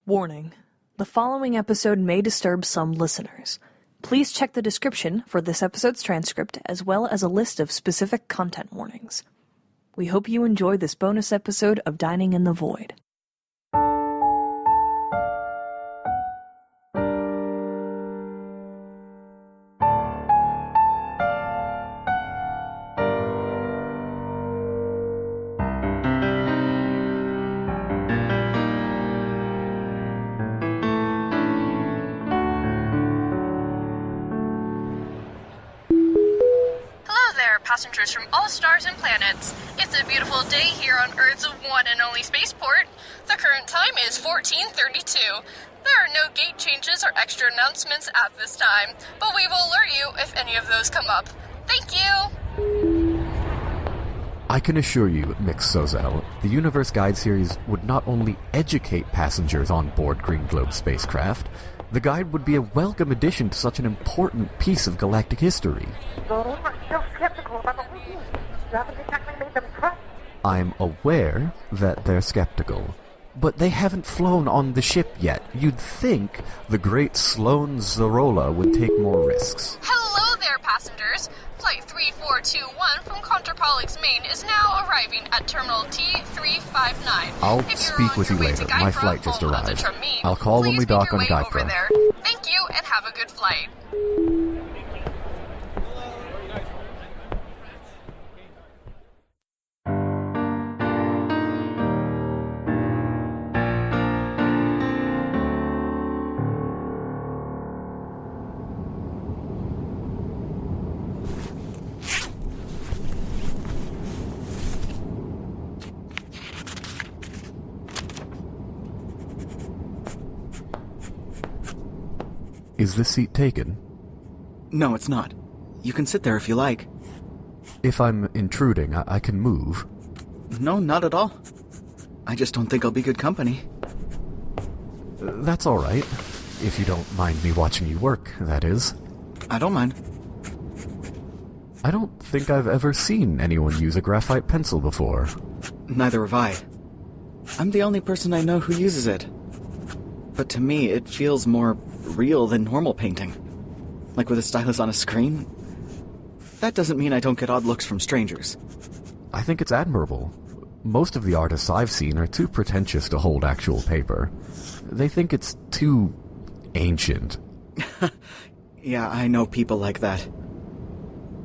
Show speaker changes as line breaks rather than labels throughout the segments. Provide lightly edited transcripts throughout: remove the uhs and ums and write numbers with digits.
Warning: the following episode may disturb some listeners. Please check the description for this episode's transcript as well as a list of specific content warnings. We hope you enjoy this bonus episode of Dining in the Void.
Passengers from all stars and planets. It's a beautiful day here on Earth's one and only spaceport. The current time is 14:32. There are no gate changes or extra announcements at this time, but we will alert you if any of those come up. Thank you!
I can assure you, Mix Sozel, the Universe Guide series would not only educate passengers on board Green Globe spacecraft, the guide would be a welcome addition to such an important piece of galactic history. I'm aware that they're skeptical, but they haven't flown on the ship yet. You'd think the great Sloan Zarola would take more risks.
Hello there, passengers! Flight 3421 from Contrapolix, Maine is now arriving at Terminal T359.
I'll speak with you later. My flight just arrived. I'll call when we dock on Gypro.
Thank you, and have a good flight.
Is this seat taken?
No, it's not. You can sit there if you like.
If I'm intruding, I can move.
No, not at all. I just don't think I'll be good company.
That's all right. If you don't mind me watching you work, that is.
I don't mind.
I don't think I've ever seen anyone use a graphite pencil before.
Neither have I. I'm the only person I know who uses it. But to me, it feels more real than normal painting. Like with a stylus on a screen. That doesn't mean I don't get odd looks from strangers.
I think it's admirable. Most of the artists I've seen are too pretentious to hold actual paper. They think it's too ancient.
Yeah, I know people like that.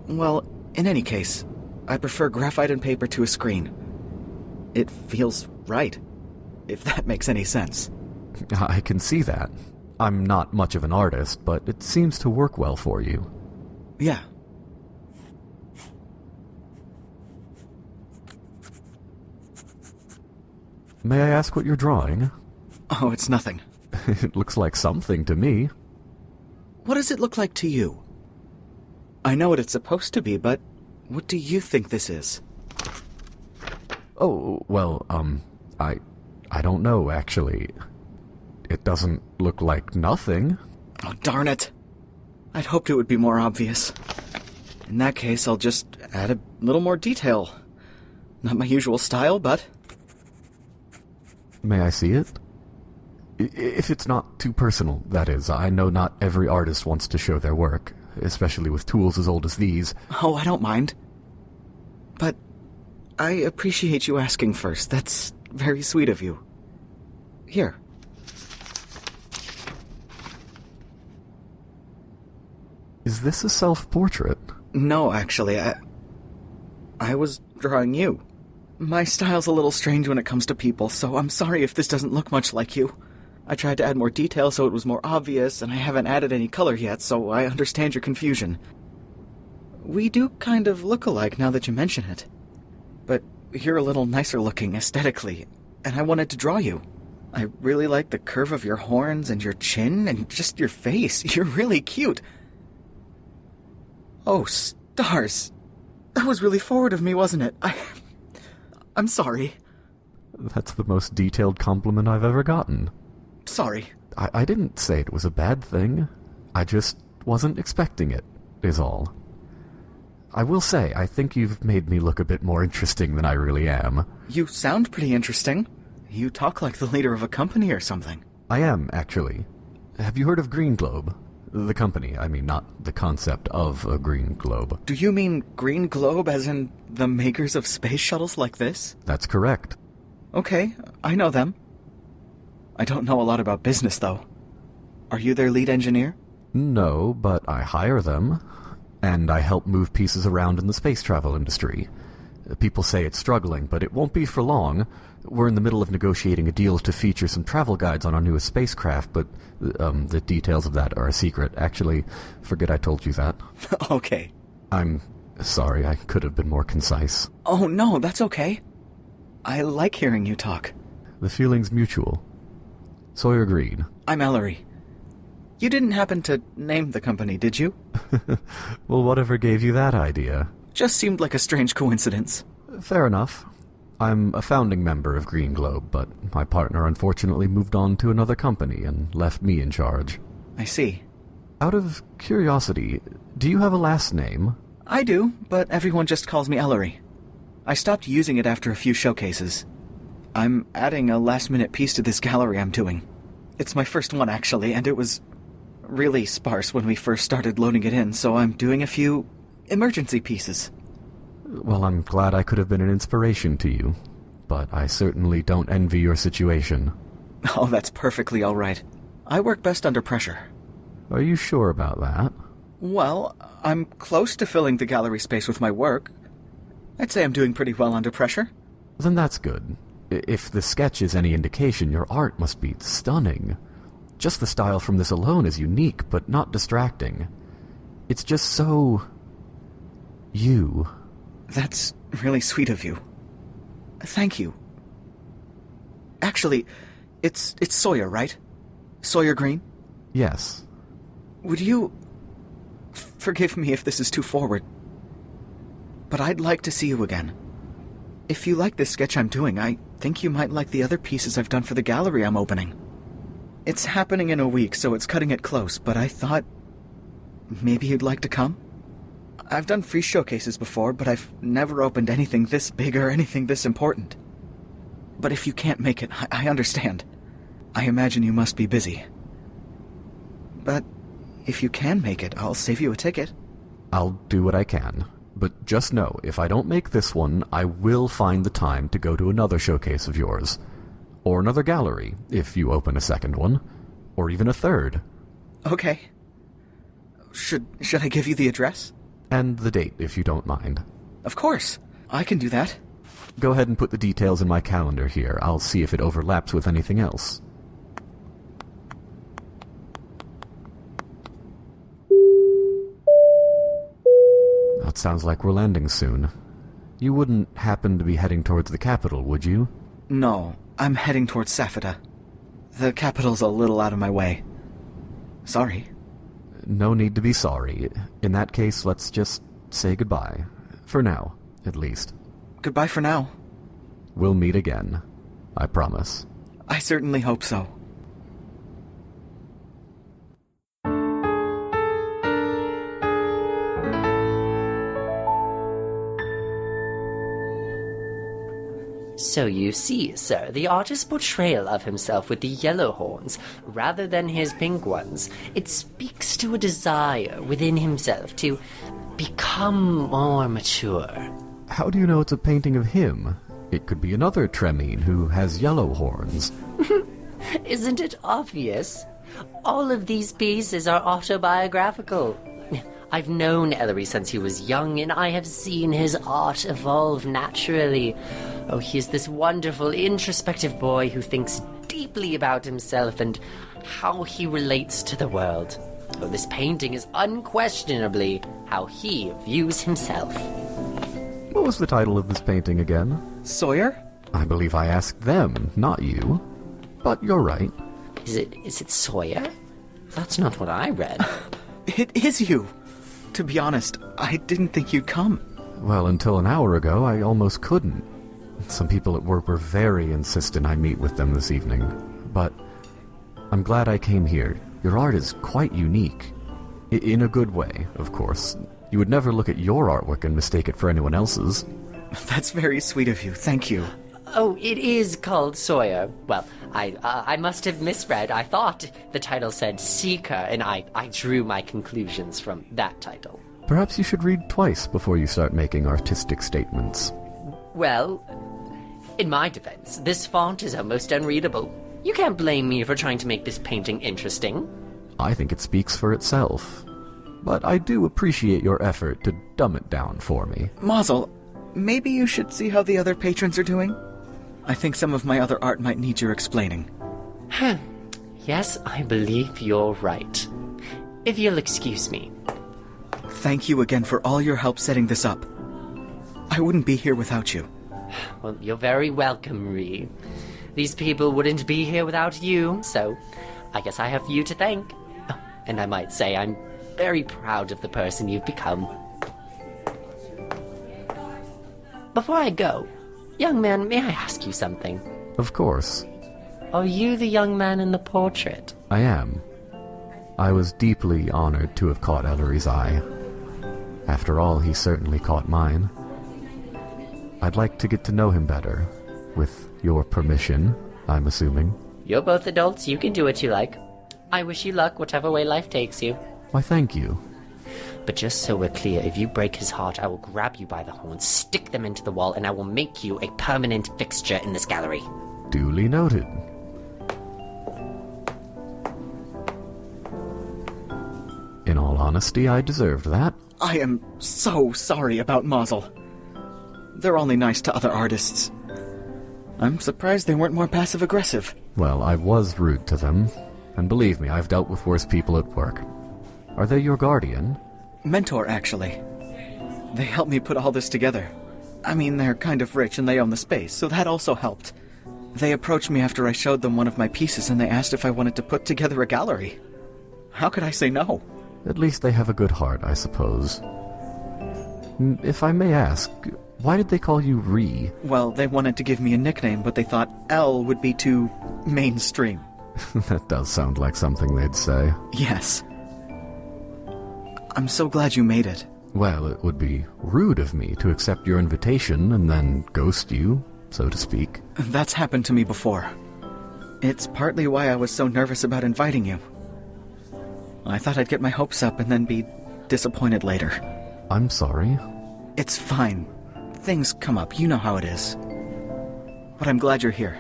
Well, in any case, I prefer graphite and paper to a screen. It feels right, if that makes any sense.
I can see that. I'm not much of an artist, but it seems to work well for you.
Yeah.
May I ask what you're drawing?
Oh, it's nothing.
It looks like something to me.
What does it look like to you? I know what it's supposed to be, but what do you think this is?
Oh, well, I don't know, actually. It doesn't look like nothing.
Oh, darn it. I'd hoped it would be more obvious. In that case, I'll just add a little more detail. Not my usual style, but...
May I see it? If it's not too personal, that is. I know not every artist wants to show their work, especially with tools as old as these.
Oh, I don't mind. But I appreciate you asking first. That's very sweet of you. Here.
Is this a self-portrait?
No, actually, I was drawing you. My style's a little strange when it comes to people, so I'm sorry if this doesn't look much like you. I tried to add more detail so it was more obvious, and I haven't added any color yet, so I understand your confusion. We do kind of look alike now that you mention it. But you're a little nicer looking aesthetically, and I wanted to draw you. I really like the curve of your horns and your chin and just your face. You're really cute. Oh, stars. That was really forward of me, wasn't it? I'm sorry.
That's the most detailed compliment I've ever gotten.
Sorry.
I didn't say it was a bad thing. I just wasn't expecting it, is all. I will say, I think you've made me look a bit more interesting than I really am.
You sound pretty interesting. You talk like the leader of a company or something.
I am, actually. Have you heard of Green Globe? The company, I mean, not the concept of a green globe.
Do you mean Green Globe as in the makers of space shuttles like this?
That's correct.
Okay, I know them. I don't know a lot about business, though. Are you their lead engineer?
No, but I hire them, and I help move pieces around in the space travel industry. People say it's struggling, but it won't be for long. We're in the middle of negotiating a deal to feature some travel guides on our newest spacecraft, but the details of that are a secret. Actually, forget I told you that.
Okay.
I'm sorry, I could have been more concise.
Oh, no, that's okay. I like hearing you talk.
The feeling's mutual. Sawyer Green.
I'm ELORY. You didn't happen to name the company, did you?
Well, whatever gave you that idea?
Just seemed like a strange coincidence.
Fair enough. I'm a founding member of Green Globe, but my partner unfortunately moved on to another company and left me in charge.
I see.
Out of curiosity, do you have a last name?
I do, but everyone just calls me ELORY. I stopped using it after a few showcases. I'm adding a last-minute piece to this gallery I'm doing. It's my first one, actually, and it was really sparse when we first started loading it in, so I'm doing a few emergency pieces.
Well, I'm glad I could have been an inspiration to you, but I certainly don't envy your situation.
Oh, that's perfectly all right. I work best under pressure.
Are you sure about that?
Well, I'm close to filling the gallery space with my work. I'd say I'm doing pretty well under pressure.
Then that's good. If the sketch is any indication, your art must be stunning. Just the style from this alone is unique, but not distracting. It's just so... you.
That's really sweet of you. Thank you. Actually, it's Sawyer, right? Sawyer Green?
Yes.
Would you... forgive me if this is too forward, but I'd like to see you again. If you like this sketch I'm doing, I think you might like the other pieces I've done for the gallery I'm opening. It's happening in a week, so it's cutting it close, but I thought maybe you'd like to come? I've done free showcases before, but I've never opened anything this big or anything this important. But if you can't make it, I understand. I imagine you must be busy. But if you can make it, I'll save you a ticket.
I'll do what I can. But just know, if I don't make this one, I will find the time to go to another showcase of yours. Or another gallery, if you open a second one. Or even a third.
Okay. Should I give you the address?
And the date, if you don't mind.
Of course. I can do that.
Go ahead and put the details in my calendar here. I'll see if it overlaps with anything else. That sounds like we're landing soon. You wouldn't happen to be heading towards the capital, would you?
No, I'm heading towards Saphida. The capital's a little out of my way. Sorry.
No need to be sorry. In that case, let's just say goodbye. For now, at least.
Goodbye for now.
We'll meet again. I promise.
I certainly hope so.
So you see, sir, the artist's portrayal of himself with the yellow horns, rather than his pink ones, it speaks to a desire within himself to become more mature.
How do you know it's a painting of him? It could be another Tremine who has yellow horns.
Isn't it obvious? All of these pieces are autobiographical. I've known ELORY since he was young, and I have seen his art evolve naturally. Oh, he is this wonderful, introspective boy who thinks deeply about himself and how he relates to the world. Oh, this painting is unquestionably how he views himself.
What was the title of this painting again?
Sawyer?
I believe I asked them, not you. But you're right.
Is it Sawyer? That's not what I read.
It is you! To be honest, I didn't think you'd come.
Well, until an hour ago, I almost couldn't. Some people at work were very insistent I meet with them this evening. But I'm glad I came here. Your art is quite unique. In a good way, of course. You would never look at your artwork and mistake it for anyone else's.
That's very sweet of you, thank you.
Oh, it is called SAWYER. Well, I must have misread. I thought the title said Seeker, and I drew my conclusions from that title.
Perhaps you should read twice before you start making artistic statements.
Well, in my defense, this font is almost unreadable. You can't blame me for trying to make this painting interesting.
I think it speaks for itself. But I do appreciate your effort to dumb it down for me.
MASL, maybe you should see how the other patrons are doing? I think some of my other art might need your explaining.
Yes, I believe you're right. If you'll excuse me.
Thank you again for all your help setting this up. I wouldn't be here without you.
Well, you're very welcome, Reeve. These people wouldn't be here without you, so I guess I have you to thank. Oh, and I might say I'm very proud of the person you've become. Before I go, young man, may I ask you something?
Of course.
Are you the young man in the portrait?
I am. I was deeply honored to have caught ELORY's eye. After all, he certainly caught mine. I'd like to get to know him better. With your permission, I'm assuming.
You're both adults, you can do what you like. I wish you luck whatever way life takes you.
Why, thank you.
But just so we're clear, if you break his heart, I will grab you by the horns, stick them into the wall, and I will make you a permanent fixture in this gallery.
Duly noted. In all honesty, I deserved that.
I am so sorry about MASL. They're only nice to other artists. I'm surprised they weren't more passive-aggressive.
Well, I was rude to them. And believe me, I've dealt with worse people at work. Are they your guardian?
Mentor, actually. They helped me put all this together. I mean, they're kind of rich and they own the space, so that also helped. They approached me after I showed them one of my pieces and they asked if I wanted to put together a gallery. How could I say no?
At least they have a good heart, I suppose. If I may ask, why did they call you Reeve?
Well, they wanted to give me a nickname, but they thought L would be too mainstream.
That does sound like something they'd say.
Yes. I'm so glad you made it.
Well, it would be rude of me to accept your invitation and then ghost you, so to speak.
That's happened to me before. It's partly why I was so nervous about inviting you. I thought I'd get my hopes up and then be disappointed later.
I'm sorry.
It's fine. Things come up, you know how it is. But I'm glad you're here.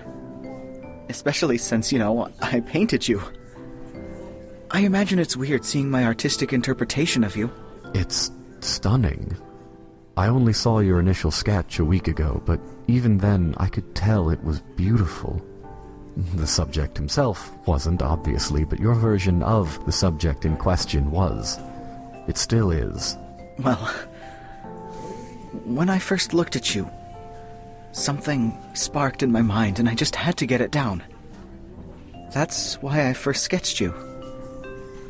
Especially since, I painted you. I imagine it's weird seeing my artistic interpretation of you.
It's stunning. I only saw your initial sketch a week ago, but even then I could tell it was beautiful. The subject himself wasn't, obviously, but your version of the subject in question was. It still is.
Well, when I first looked at you, something sparked in my mind and I just had to get it down. That's why I first sketched you.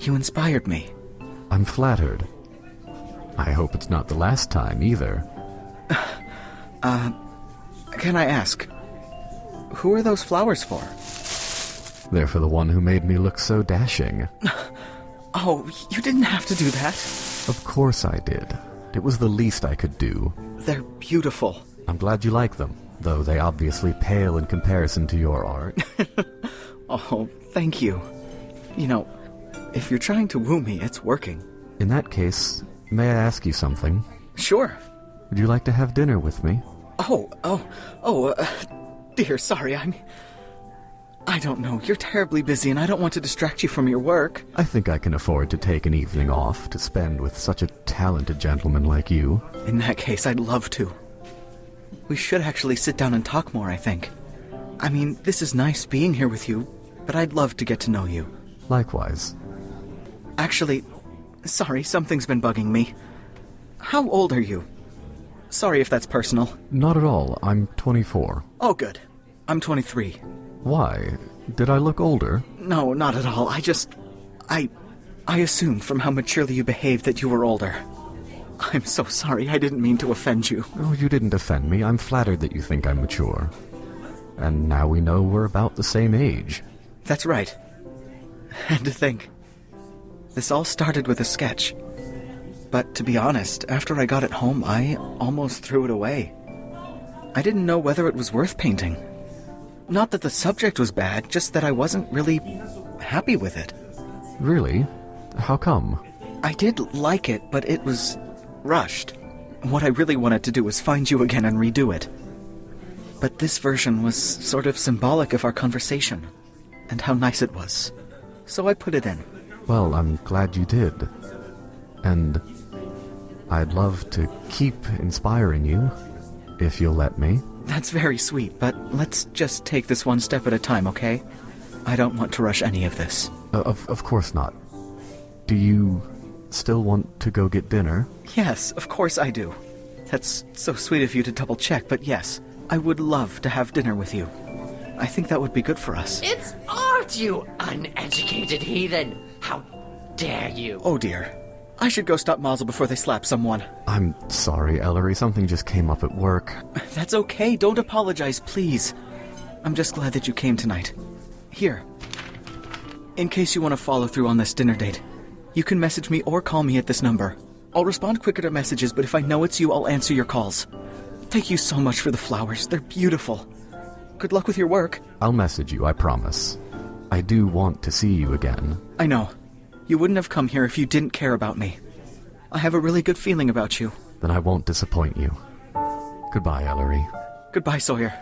You inspired me.
I'm flattered. I hope it's not the last time, either.
Can I ask, who are those flowers for?
They're for the one who made me look so dashing.
Oh, you didn't have to do that.
Of course I did. It was the least I could do.
They're beautiful.
I'm glad you like them, though they obviously pale in comparison to your art.
Oh, thank you. If you're trying to woo me, it's working.
In that case, may I ask you something?
Sure.
Would you like to have dinner with me?
Dear, sorry, I don't know. You're terribly busy and I don't want to distract you from your work.
I think I can afford to take an evening off to spend with such a talented gentleman like you.
In that case, I'd love to. We should actually sit down and talk more, I think. I mean, this is nice being here with you, but I'd love to get to know you.
Likewise.
Actually, sorry, something's been bugging me. How old are you? Sorry if that's personal.
Not at all. I'm 24.
Oh, good. I'm 23.
Why? Did I look older?
No, not at all. I assumed from how maturely you behaved that you were older. I'm so sorry. I didn't mean to offend you.
Oh, you didn't offend me. I'm flattered that you think I'm mature. And now we know we're about the same age.
That's right. And to think, this all started with a sketch. But to be honest, after I got it home, I almost threw it away. I didn't know whether it was worth painting. Not that the subject was bad, just that I wasn't really happy with it.
Really? How come?
I did like it, but it was rushed. What I really wanted to do was find you again and redo it. But this version was sort of symbolic of our conversation, and how nice it was. So I put it in.
Well, I'm glad you did. And I'd love to keep inspiring you, if you'll let me.
That's very sweet, but let's just take this one step at a time, okay? I don't want to rush any of this.
Of course not. Do you still want to go get dinner?
Yes, of course I do. That's so sweet of you to double check, but yes, I would love to have dinner with you. I think that would be good for us.
It's art, you uneducated heathen! How dare you?
Oh dear. I should go stop MASL before they slap someone.
I'm sorry, ELORY. Something just came up at work.
That's okay. Don't apologize, please. I'm just glad that you came tonight. Here. In case you want to follow through on this dinner date, you can message me or call me at this number. I'll respond quicker to messages, but if I know it's you, I'll answer your calls. Thank you so much for the flowers. They're beautiful. Good luck with your work.
I'll message you, I promise. I do want to see you again.
I know. You wouldn't have come here if you didn't care about me. I have a really good feeling about you.
Then I won't disappoint you. Goodbye, ELORY.
Goodbye, Sawyer.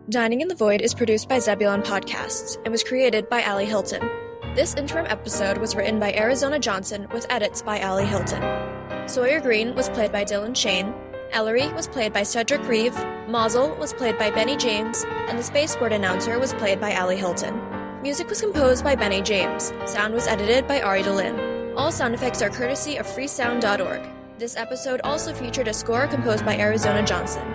Dining in the Void is produced by Zebulon Podcasts and was created by Ali Hylton. This interim episode was written by Arizona Jonson with edits by Ali Hylton. Sawyer Green was played by Dylan Shane, ELORY was played by Cedric Reeve, MASL was played by Benny James, and the Spaceport announcer was played by Ali Hylton. Music was composed by Benny James. Sound was edited by Ari Delyne. All sound effects are courtesy of freesound.org. This episode also featured a score composed by Arizona Jonson.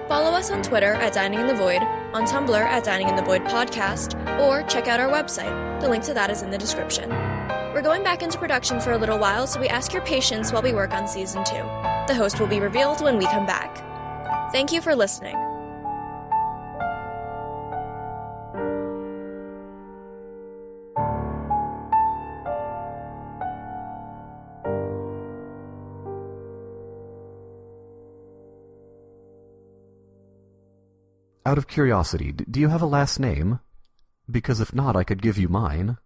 Follow us on Twitter at Dining in the Void, on Tumblr at Dining in the Void Podcast, or check out our website. The link to that is in the description. We're going back into production for a little while, so we ask your patience while we work on Season 2. The host will be revealed when we come back. Thank you for listening.
Out of curiosity, do you have a last name? Because if not, I could give you mine.